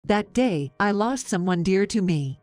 That day, I lost someone dear to me.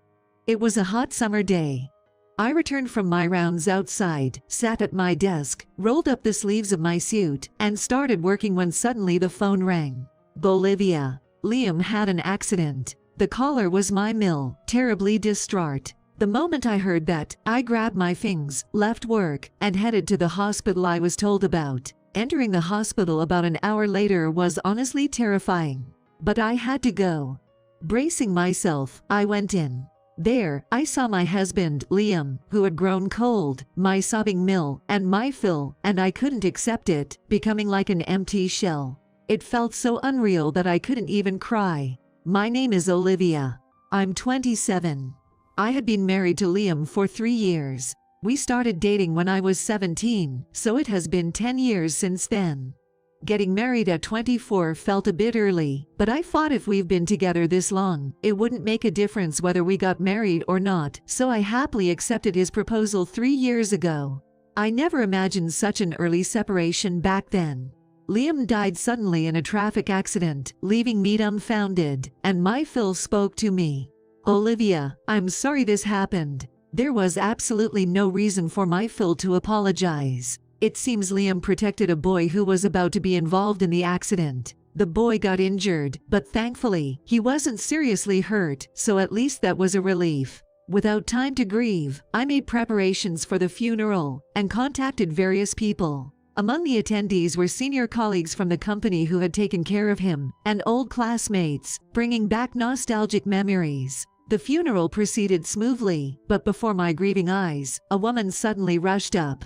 It was a hot summer day. I returned from my rounds outside, sat at my desk, rolled up the sleeves of my suit, and started working when suddenly the phone rang. Bolivia. Liam had an accident. The caller was my mill, terribly distraught. The moment I heard that, I grabbed my things, left work, and headed to the hospital I was told about. Entering the hospital about an hour later was honestly terrifying. But I had to go. Bracing myself, I went in. There, I saw my husband, Liam, who had grown cold, my sobbing mill, and my Phil, and I couldn't accept it, becoming like an empty shell. It felt so unreal that I couldn't even cry. My name is Olivia. I'm 27. I had been married to Liam for 3 years. We started dating when I was 17, so it has been 10 years since then. Getting married at 24 felt a bit early, but I thought if we've been together this long, it wouldn't make a difference whether we got married or not, so I happily accepted his proposal 3 years ago. I never imagined such an early separation back then. Liam died suddenly in a traffic accident, leaving me dumbfounded, and my Phil spoke to me. Olivia, I'm sorry this happened. There was absolutely no reason for my Phil to apologize. It seems Liam protected a boy who was about to be involved in the accident. The boy got injured, but thankfully, he wasn't seriously hurt, so at least that was a relief. Without time to grieve, I made preparations for the funeral and contacted various people. Among the attendees were senior colleagues from the company who had taken care of him, and old classmates, bringing back nostalgic memories. The funeral proceeded smoothly, but before my grieving eyes, a woman suddenly rushed up.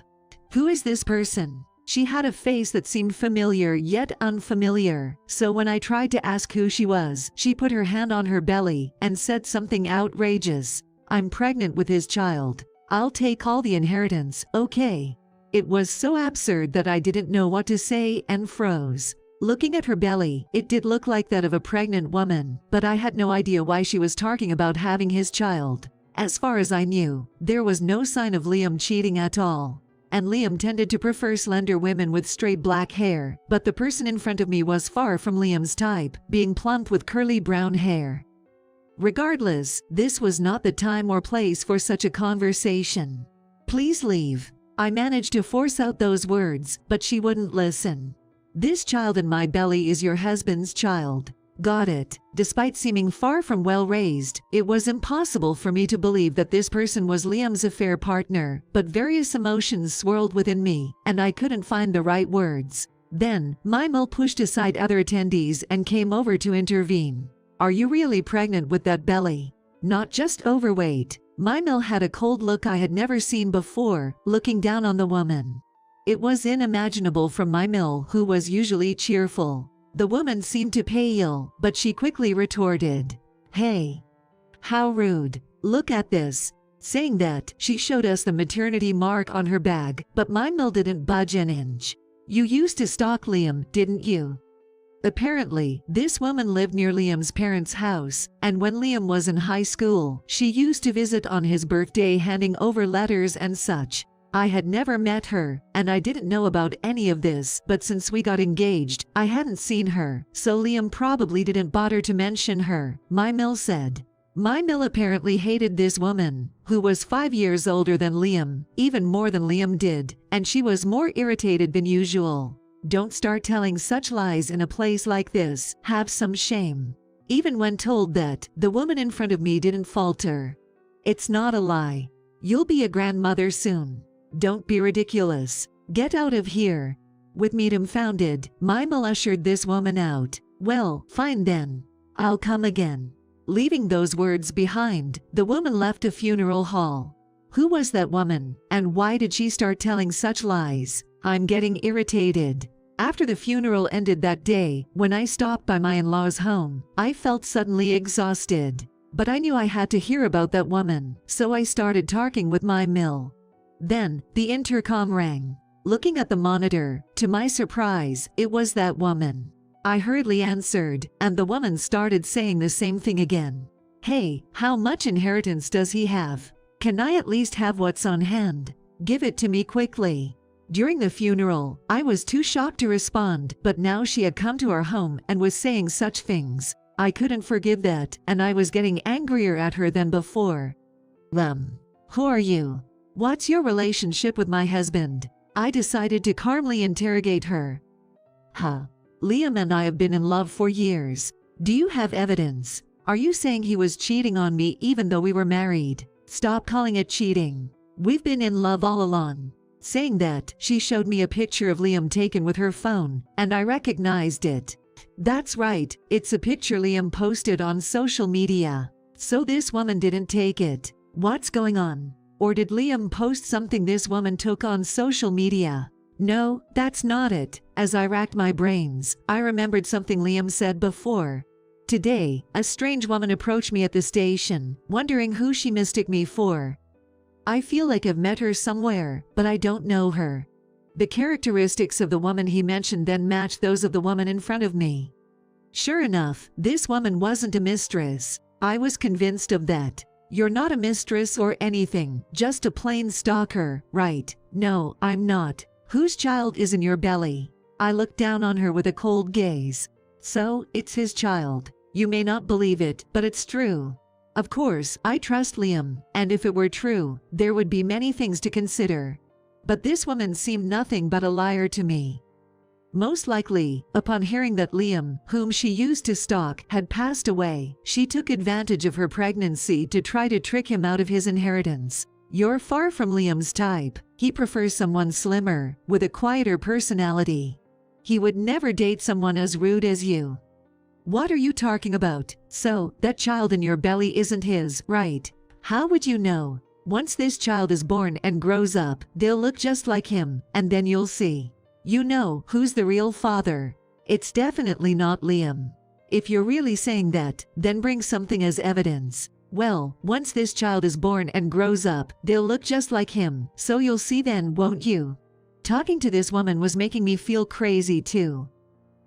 Who is this person? She had a face that seemed familiar yet unfamiliar, so when I tried to ask who she was, she put her hand on her belly and said something outrageous. I'm pregnant with his child. I'll take all the inheritance, okay? It was so absurd that I didn't know what to say and froze. Looking at her belly, it did look like that of a pregnant woman, but I had no idea why she was talking about having his child. As far as I knew, there was no sign of Liam cheating at all. And Liam tended to prefer slender women with straight black hair, but the person in front of me was far from Liam's type, being plump with curly brown hair. Regardless, this was not the time or place for such a conversation. Please leave. I managed to force out those words, but she wouldn't listen. This child in my belly is your husband's child. Got it. Despite seeming far from well-raised, it was impossible for me to believe that this person was Liam's affair partner, but various emotions swirled within me, and I couldn't find the right words. Then, my mole pushed aside other attendees and came over to intervene. Are you really pregnant with that belly? Not just overweight. My mill had a cold look I had never seen before, looking down on the woman. It was unimaginable from my mill, who was usually cheerful. The woman seemed to pale, but she quickly retorted, "Hey, how rude. Look at this." Saying that, she showed us the maternity mark on her bag, but my mill didn't budge an inch. You used to stalk Liam, didn't you? Apparently, this woman lived near Liam's parents' house, and when Liam was in high school, she used to visit on his birthday handing over letters and such. I had never met her, and I didn't know about any of this, but since we got engaged, I hadn't seen her, so Liam probably didn't bother to mention her, my mill said. My mill apparently hated this woman, who was 5 years older than Liam, even more than Liam did, and she was more irritated than usual. Don't start telling such lies in a place like this, have some shame. Even when told that, the woman in front of me didn't falter. It's not a lie. You'll be a grandmother soon. Don't be ridiculous. Get out of here. With me dumbfounded, my mill ushered this woman out. Well, fine then. I'll come again. Leaving those words behind, the woman left a funeral hall. Who was that woman, and why did she start telling such lies? I'm getting irritated. After the funeral ended that day, when I stopped by my in-laws' home, I felt suddenly exhausted. But I knew I had to hear about that woman, so I started talking with my mill. Then, the intercom rang. Looking at the monitor, to my surprise, it was that woman. I hurriedly answered, and the woman started saying the same thing again. Hey, how much inheritance does he have? Can I at least have what's on hand? Give it to me quickly. During the funeral, I was too shocked to respond, but now she had come to our home and was saying such things. I couldn't forgive that, and I was getting angrier at her than before. Who are you? What's your relationship with my husband? I decided to calmly interrogate her. Liam and I have been in love for years. Do you have evidence? Are you saying he was cheating on me even though we were married? Stop calling it cheating. We've been in love all along. Saying that, she showed me a picture of Liam taken with her phone, and I recognized it. That's right, it's a picture Liam posted on social media. So this woman didn't take it. What's going on? Or did Liam post something this woman took on social media? No, that's not it. As I racked my brains, I remembered something Liam said before. Today, a strange woman approached me at the station, wondering who she mistook me for. I feel like I've met her somewhere, but I don't know her. The characteristics of the woman he mentioned then matched those of the woman in front of me. Sure enough, this woman wasn't a mistress. I was convinced of that. You're not a mistress or anything, just a plain stalker, right? No, I'm not. Whose child is in your belly? I looked down on her with a cold gaze. So, it's his child. You may not believe it, but it's true. Of course, I trust Liam, and if it were true, there would be many things to consider. But this woman seemed nothing but a liar to me. Most likely, upon hearing that Liam, whom she used to stalk, had passed away, she took advantage of her pregnancy to try to trick him out of his inheritance. You're far from Liam's type. He prefers someone slimmer, with a quieter personality. He would never date someone as rude as you. What are you talking about? So, that child in your belly isn't his, right? How would you know? Once this child is born and grows up, they'll look just like him, and then you'll see. You know who's the real father. It's definitely not Liam. If you're really saying that, then bring something as evidence. Well, once this child is born and grows up, they'll look just like him, so you'll see then, won't you? Talking to this woman was making me feel crazy too.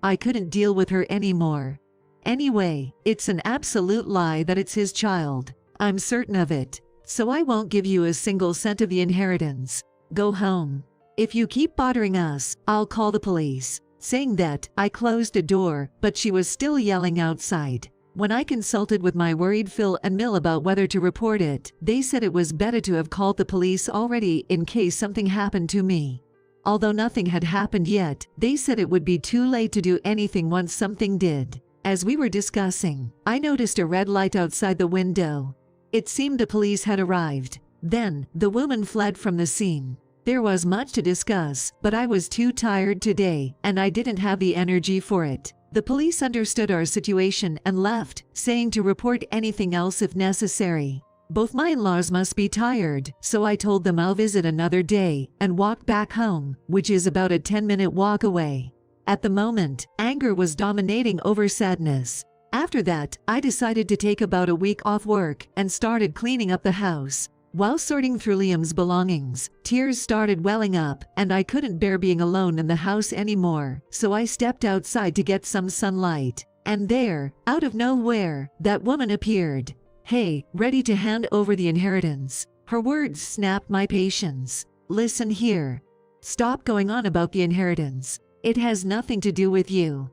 I couldn't deal with her anymore. Anyway, it's an absolute lie that it's his child. I'm certain of it. So I won't give you a single cent of the inheritance. Go home. If you keep bothering us, I'll call the police. Saying that, I closed the door, but she was still yelling outside. When I consulted with my worried Phil and Mill about whether to report it, they said it was better to have called the police already in case something happened to me. Although nothing had happened yet, they said it would be too late to do anything once something did. As we were discussing, I noticed a red light outside the window. It seemed the police had arrived. Then, the woman fled from the scene. There was much to discuss, but I was too tired today, and I didn't have the energy for it. The police understood our situation and left, saying to report anything else if necessary. Both my in-laws must be tired, so I told them I'll visit another day and walked back home, which is about a 10-minute walk away. At the moment, anger was dominating over sadness. After that, I decided to take about a week off work and started cleaning up the house. While sorting through Liam's belongings, tears started welling up, and I couldn't bear being alone in the house anymore, so I stepped outside to get some sunlight. And there, out of nowhere, that woman appeared. Hey, ready to hand over the inheritance. Her words snapped my patience. Listen here. Stop going on about the inheritance. It has nothing to do with you.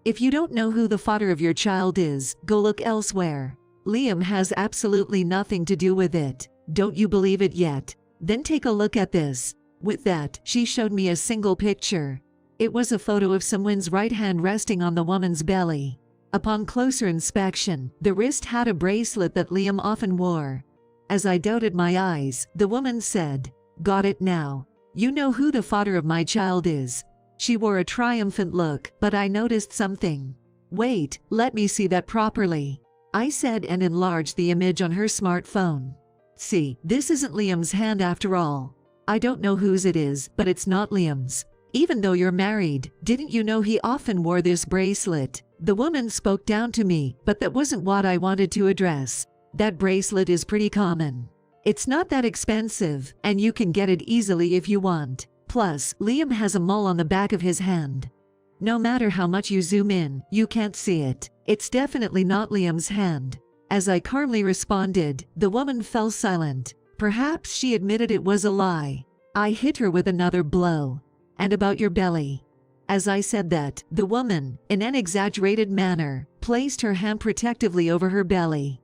If you don't know who the father of your child is, go look elsewhere. Liam has absolutely nothing to do with it. Don't you believe it yet? Then take a look at this. With that, she showed me a single picture. It was a photo of someone's right hand resting on the woman's belly. Upon closer inspection, the wrist had a bracelet that Liam often wore. As I doubted my eyes, the woman said, "Got it now. You know who the father of my child is." She wore a triumphant look, but I noticed something. Wait, let me see that properly. I said and enlarged the image on her smartphone. See, this isn't Liam's hand after all. I don't know whose it is, but it's not Liam's. Even though you're married, didn't you know he often wore this bracelet? The woman spoke down to me, but that wasn't what I wanted to address. That bracelet is pretty common. It's not that expensive, and you can get it easily if you want. Plus, Liam has a mole on the back of his hand. No matter how much you zoom in, you can't see it. It's definitely not Liam's hand. As I calmly responded, the woman fell silent. Perhaps she admitted it was a lie. I hit her with another blow. And about your belly. As I said that, the woman, in an exaggerated manner, placed her hand protectively over her belly.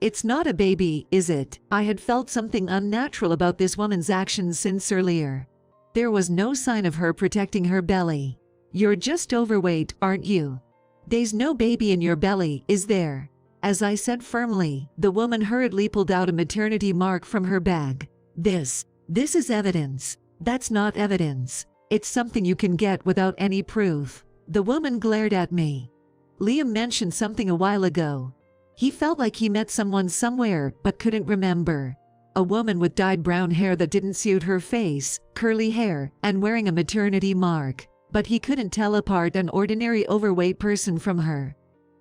It's not a baby, is it? I had felt something unnatural about this woman's actions since earlier. There was no sign of her protecting her belly. You're just overweight, aren't you? There's no baby in your belly, is there? As I said firmly, the woman hurriedly pulled out a maternity mark from her bag. This is evidence. That's not evidence. It's something you can get without any proof. The woman glared at me. Liam mentioned something a while ago. He felt like he met someone somewhere but couldn't remember. A woman with dyed brown hair that didn't suit her face, curly hair, and wearing a maternity mark. But he couldn't tell apart an ordinary overweight person from her.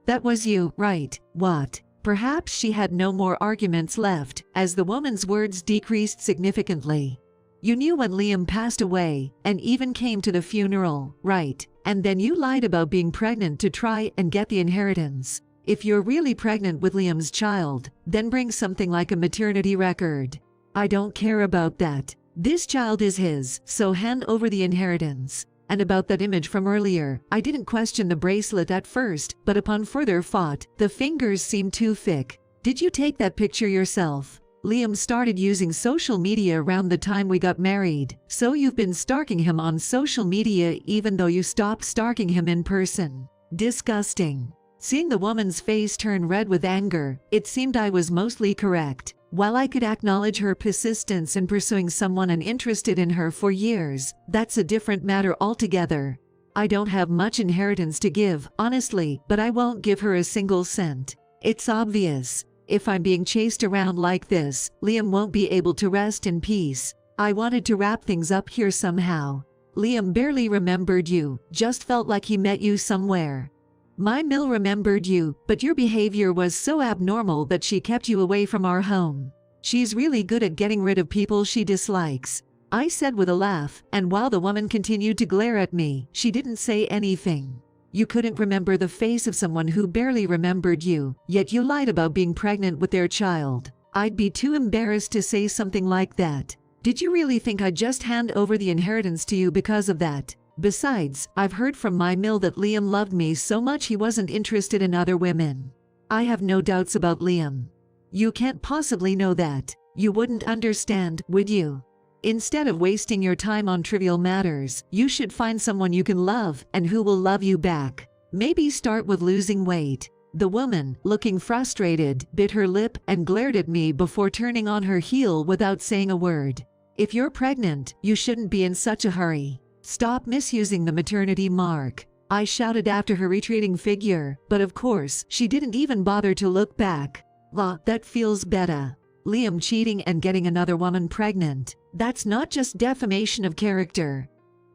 That was you, right? What? Perhaps she had no more arguments left, as the woman's words decreased significantly. You knew when Liam passed away, and even came to the funeral, right? And then you lied about being pregnant to try and get the inheritance. If you're really pregnant with Liam's child, then bring something like a maternity record. I don't care about that. This child is his, so hand over the inheritance. And about that image from earlier, I didn't question the bracelet at first, but upon further thought, the fingers seemed too thick. Did you take that picture yourself? Liam started using social media around the time we got married, so you've been stalking him on social media even though you stopped stalking him in person. Disgusting. Seeing the woman's face turn red with anger, it seemed I was mostly correct. While I could acknowledge her persistence in pursuing someone and interested in her for years, that's a different matter altogether. I don't have much inheritance to give, honestly, but I won't give her a single cent. It's obvious. If I'm being chased around like this, Liam won't be able to rest in peace. I wanted to wrap things up here somehow. Liam barely remembered you, just felt like he met you somewhere. My Mill remembered you, but your behavior was so abnormal that she kept you away from our home. She's really good at getting rid of people she dislikes. I said with a laugh, and while the woman continued to glare at me, she didn't say anything. You couldn't remember the face of someone who barely remembered you, yet you lied about being pregnant with their child. I'd be too embarrassed to say something like that. Did you really think I'd just hand over the inheritance to you because of that? Besides, I've heard from my Mill that Liam loved me so much he wasn't interested in other women. I have no doubts about Liam. You can't possibly know that. You wouldn't understand, would you? Instead of wasting your time on trivial matters, you should find someone you can love and who will love you back. Maybe start with losing weight. The woman, looking frustrated, bit her lip and glared at me before turning on her heel without saying a word. If you're pregnant, you shouldn't be in such a hurry. Stop misusing the maternity mark. I shouted after her retreating figure, but of course, she didn't even bother to look back. That feels better. Liam cheating and getting another woman pregnant. That's not just defamation of character.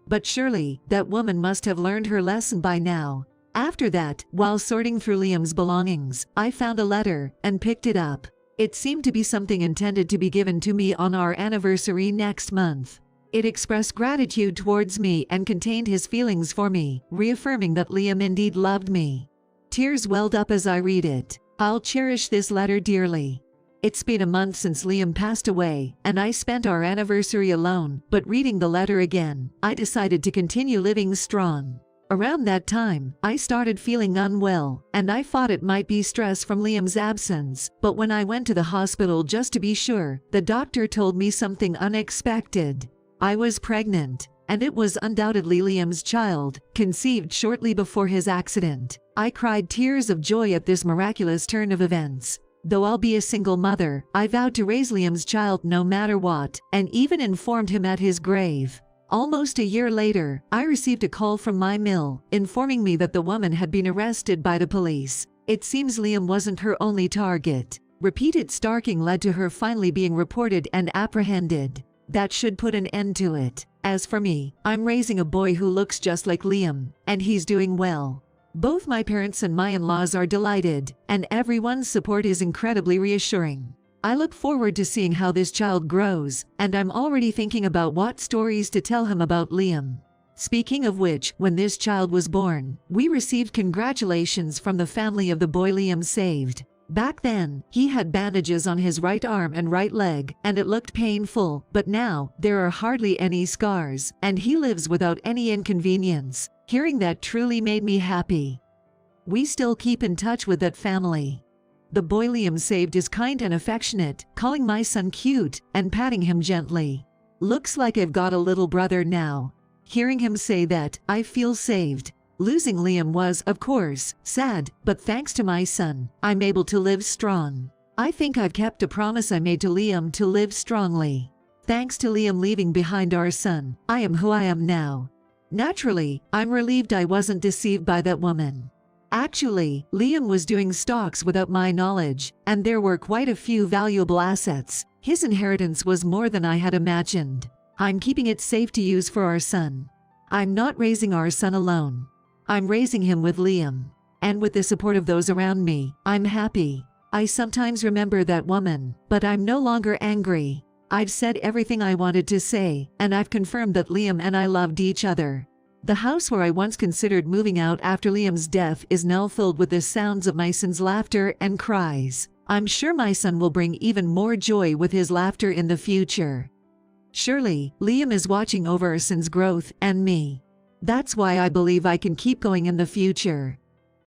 But surely, that woman must have learned her lesson by now. After that, while sorting through Liam's belongings, I found a letter and picked it up. It seemed to be something intended to be given to me on our anniversary next month. It expressed gratitude towards me and contained his feelings for me, reaffirming that Liam indeed loved me. Tears welled up as I read it. I'll cherish this letter dearly. It's been a month since Liam passed away, and I spent our anniversary alone, but reading the letter again, I decided to continue living strong. Around that time, I started feeling unwell, and I thought it might be stress from Liam's absence, but when I went to the hospital just to be sure, the doctor told me something unexpected. I was pregnant, and it was undoubtedly Liam's child, conceived shortly before his accident. I cried tears of joy at this miraculous turn of events. Though I'll be a single mother, I vowed to raise Liam's child no matter what, and even informed him at his grave. Almost a year later, I received a call from my Mill, informing me that the woman had been arrested by the police. It seems Liam wasn't her only target. Repeated stalking led to her finally being reported and apprehended. That should put an end to it. As for me, I'm raising a boy who looks just like Liam, and he's doing well. Both my parents and my in-laws are delighted, and everyone's support is incredibly reassuring. I look forward to seeing how this child grows, and I'm already thinking about what stories to tell him about Liam. Speaking of which, when this child was born, we received congratulations from the family of the boy Liam saved. Back then, he had bandages on his right arm and right leg, and it looked painful, but now, there are hardly any scars, and he lives without any inconvenience. Hearing that truly made me happy. We still keep in touch with that family. The boy Liam saved is kind and affectionate, calling my son cute and patting him gently. Looks like I've got a little brother now. Hearing him say that, I feel saved. Losing Liam was, of course, sad, but thanks to my son, I'm able to live strong. I think I've kept a promise I made to Liam to live strongly. Thanks to Liam leaving behind our son, I am who I am now. Naturally, I'm relieved I wasn't deceived by that woman. Actually, Liam was doing stocks without my knowledge, and there were quite a few valuable assets. His inheritance was more than I had imagined. I'm keeping it safe to use for our son. I'm not raising our son alone. I'm raising him with Liam. And with the support of those around me, I'm happy. I sometimes remember that woman, but I'm no longer angry. I've said everything I wanted to say, and I've confirmed that Liam and I loved each other. The house where I once considered moving out after Liam's death is now filled with the sounds of my son's laughter and cries. I'm sure my son will bring even more joy with his laughter in the future. Surely, Liam is watching over our son's growth and me. That's why I believe I can keep going in the future.